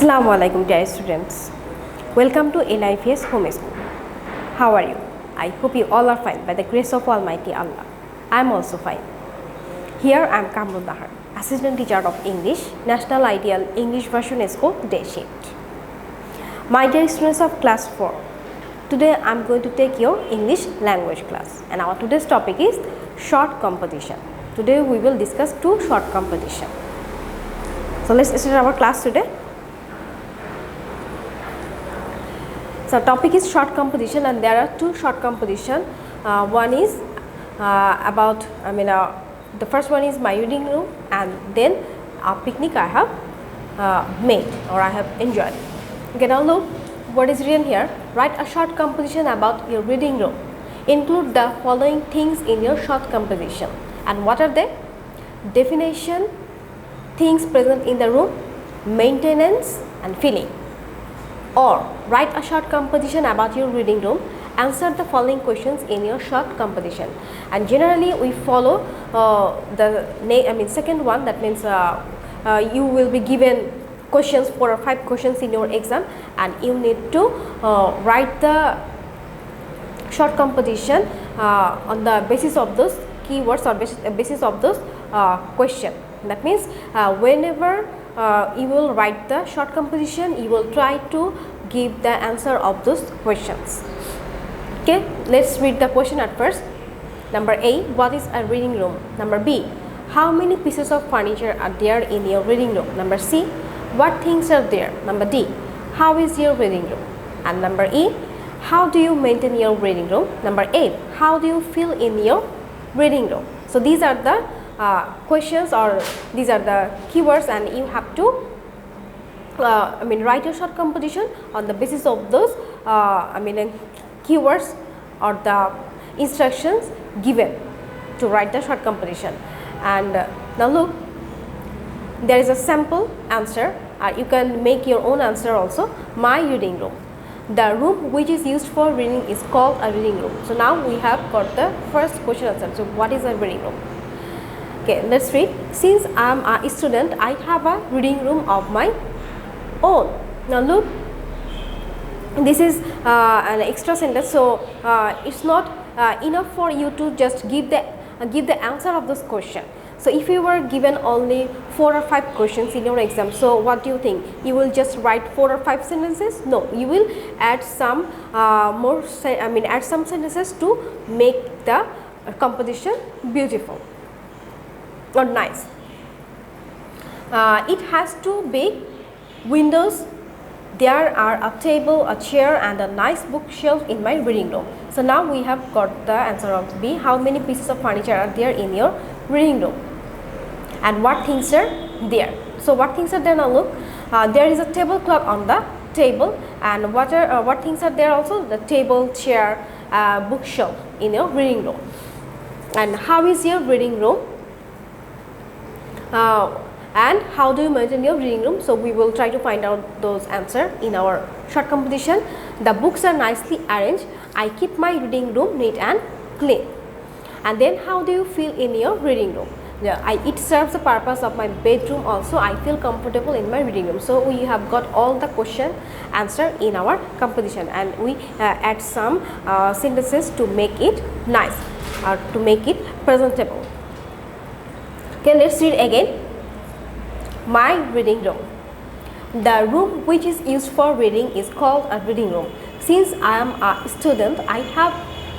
Assalamu alaikum dear students. Welcome to LIVS Home School. How are you? I hope you all are fine by the grace of Almighty Allah. I am also fine. Here I am Kamrul Dahar, Assistant Teacher of English, National Ideal English Version School, Day Shift. My dear students of class 4, today I am going to take your English language class, and our today's topic is short competition. Today we will discuss two short competition. So let's start our class today. So topic is short competition, and there are two short competition. One is about the first one is my reading room, and then a picnic I have made or I have enjoyed. Okay, now look what is written here. Write a short composition about your reading room. Include the following things in your short composition. And what are they? Definition, things present in the room, maintenance and feeling. Or write a short composition about your reading room. Answer the following questions in your short composition. And generally we follow second one. That means you will be given questions, 4 or 5 questions in your exam, and you need to write the short composition on the basis of those keywords or basis of those question. That means whenever you will write the short composition, you will try to give the answer of those questions. Okay, let's read the question at first. Number A, what is a reading room? Number B, how many pieces of furniture are there in your reading room? Number C, what things are there? Number D, how is your reading room? And number E, how do you maintain your reading room? Number A, how do you feel in your reading room? So these are the questions, or these are the keywords, and you have to write your short composition on the basis of those keywords or the instructions given to write the short composition. And now look, there is a sample answer. You can make your own answer also. My reading room. The room which is used for reading is called a reading room. So now we have got the first question answer. So what is a reading room? Okay, let's read. Since I am a student, I have a reading room of my own. Now look, this is an extra sentence, so it's not enough for you to just give the answer of this question. So if you were given only 4 or 5 questions in your exam, so what do you think? You will just write 4 or 5 sentences? No, you will add some add some sentences to make the composition beautiful or nice. It has 2 big windows. There are a table, a chair and a nice bookshelf in my reading room. So now we have got the answer of B. How many pieces of furniture are there in your reading room? And what things are there? So what things are there? Now look, there is a tablecloth on the table, and what things are there also? The table, chair, bookshelf in your reading room. And how is your reading room? And how do you maintain your reading room? So we will try to find out those answers in our short composition. The books are nicely arranged. I keep my reading room neat and clean. And then how do you feel in your reading room? It serves the purpose of my bedroom also. I feel comfortable in my reading room. So we have got all the question answer in our composition, and we add some sentences to make it nice or to make it presentable. Okay, let's read again. My reading room. The room which is used for reading is called a reading room. Since I am a student, I have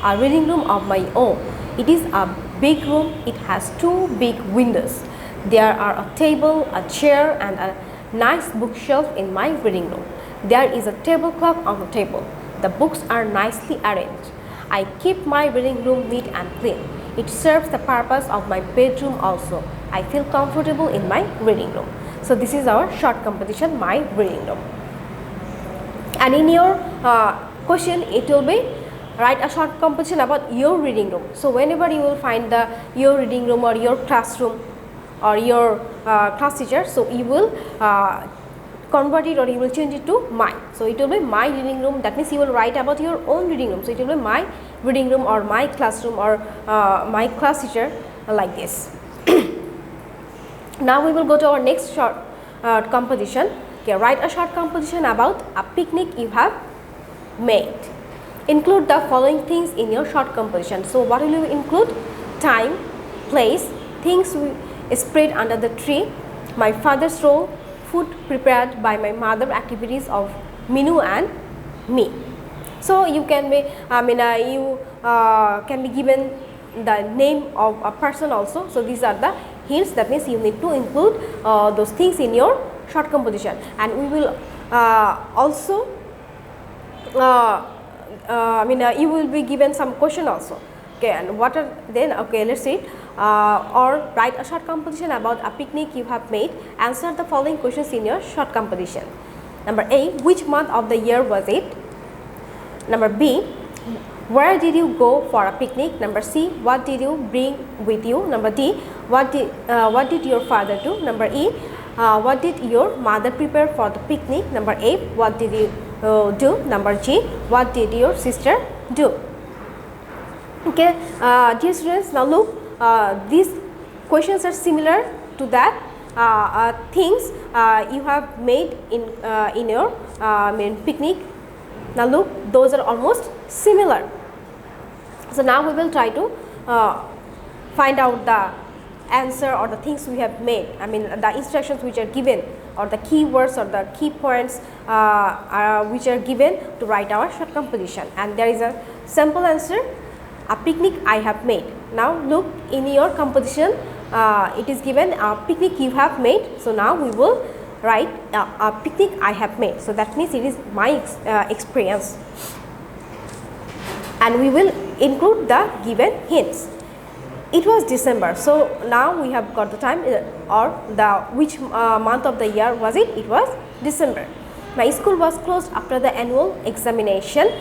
a reading room of my own. It is a big room. It has 2 big windows. There are a table, a chair and a nice bookshelf in my reading room. There is a tablecloth on the table. The books are nicely arranged. I keep my reading room neat and clean. It serves the purpose of my bedroom also. I feel comfortable in my reading room. So this is our short composition, my reading room. And in your question, it will be write a short composition about your reading room. So whenever you will find your reading room or your classroom or your class teacher, so you will convert it or you will change it to my. So it will be my reading room. That means you will write about your own reading room. So it will be my reading room or my classroom or my class teacher, like this. Now we will go to our next short composition. Okay, write a short composition about a picnic you have made. Include the following things in your short composition. So what will you include? Time, place, things spread under the tree, my father's role, food prepared by my mother, activities of Minu and me. So you can be, you can be given the name of a person also. So these are the hints. That means you need to include those things in your short composition, and we will also you will be given some question also. Okay, and what are then? Okay, let's see. Or write a short composition about a picnic you have made. Answer the following questions in your short composition. Number A, which month of the year was it? Number B, where did you go for a picnic? Number C, what did you bring with you? Number D, what did your father do? Number E, what did your mother prepare for the picnic? Number A, what did you do? Number G, what did your sister do? Okay, dear students, now look, these questions are similar to that things you have made in your picnic. Now look, those are almost similar. So now we will try to find out the answer or the things we have made. The instructions which are given, or the keywords or the key points which are given to write our short composition. And there is a simple answer: a picnic I have made. Now look, in your composition it is given a picnic you have made. So now we will write a picnic I have made. So that means it is my experience, and we will include the given hints. It was December. So now we have got the time, or the which month of the year was it? It was December. My school was closed after the annual examination.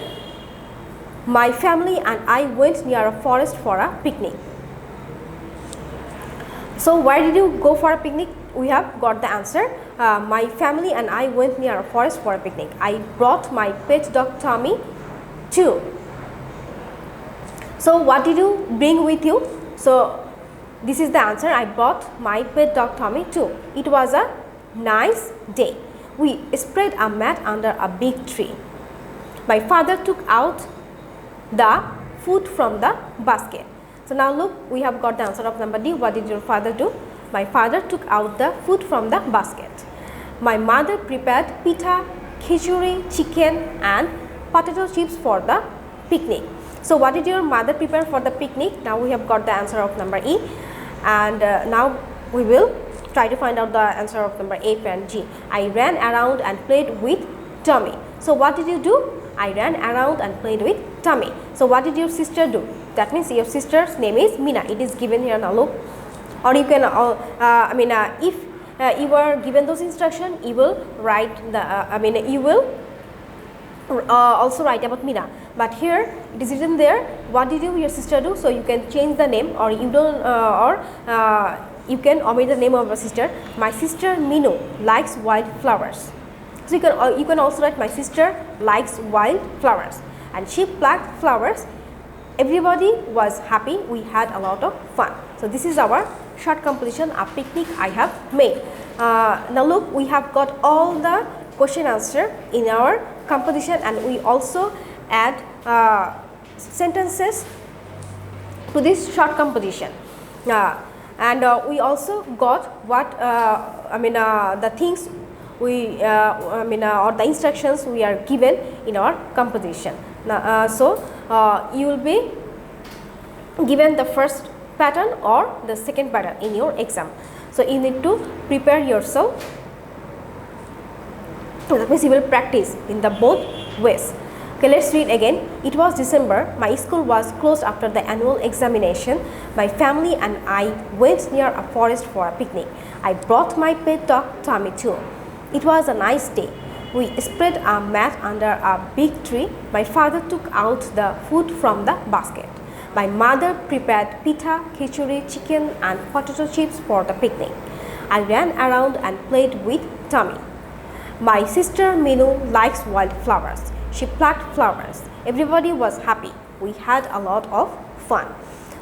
My family and I went near a forest for a picnic. So where did you go for a picnic? We have got the answer. My family and I went near a forest for a picnic. I brought my pet dog Tommy too. So what did you bring with you? So this is the answer: I brought my pet dog Tommy too. It was a nice day. We spread a mat under a big tree. My father took out the food from the basket. So now look, we have got the answer of number D. What did your father do? My father took out the food from the basket. My mother prepared pita, khichuri, chicken and potato chips for the picnic. So what did your mother prepare for the picnic? Now we have got the answer of number E, and now we will try to find out the answer of number A and G. I ran around and played with Tommy. So what did you do? I ran around and played with Tommy. So what did your sister do? That means your sister's name is Mina. It is given here. Now look, or you can if you are given those instructions, you will write the you will also write about Mina. But here it is written there, what did your sister do? So you can change the name, or you don't, you can omit the name of your sister. My sister Minu likes wild flowers. So you can also write, my sister likes wild flowers and she plucked flowers. Everybody was happy. We had a lot of fun. So this is our short composition, a picnic I have made. Now look, we have got all the question answer in our composition, and we also add sentences to this short composition. And we also got what the things we or the instructions we are given in our composition. Now, you will be given the first pattern or the second pattern in your exam. So you need to prepare yourself. That means you will practice in the both ways. Okay, let's read again. It was December. My school was closed after the annual examination. My family and I went near a forest for a picnic. I brought my pet dog Tommy too. It was a nice day. We spread a mat under a big tree. My father took out the food from the basket. My mother prepared pita, khichuri, chicken and potato chips for the picnic. I ran around and played with Tommy. My sister Minu likes wild flowers. She plucked flowers. Everybody was happy. We had a lot of fun.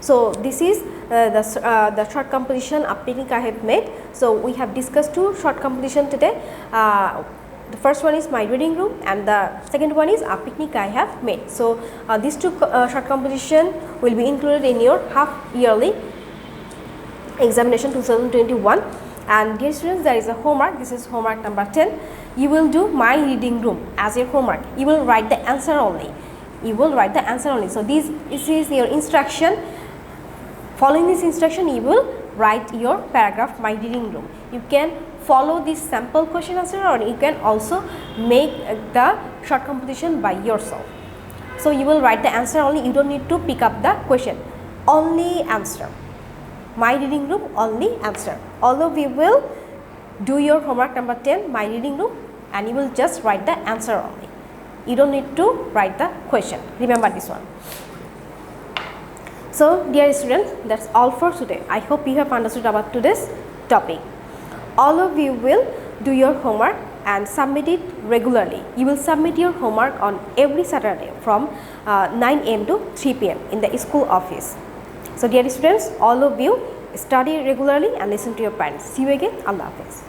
So this is the short composition, a picnic I have made. So we have discussed two short composition today. the first one is my reading room and the second one is a picnic I have made. So these two short composition will be included in your half yearly examination 2021. And dear students, there is a homework. This is homework number 10. You will do my reading room as your homework. You will write the answer only. You will write the answer only. So this is your instruction. Following this instruction, you will write your paragraph, my reading room. You can follow this sample question answer, or you can also make the short composition by yourself. So you will write the answer only. You don't need to pick up the question. Only answer. My reading room, only answer. All of you will do your homework number 10, my reading room, and you will just write the answer only. You don't need to write the question. Remember this one. So dear students, that's all for today. I hope you have understood about today's topic. All of you will do your homework and submit it regularly. You will submit your homework on every Saturday from 9 am to 3 pm in the school office. So dear students, all of you study regularly and listen to your parents. See you again. Allah Hafiz.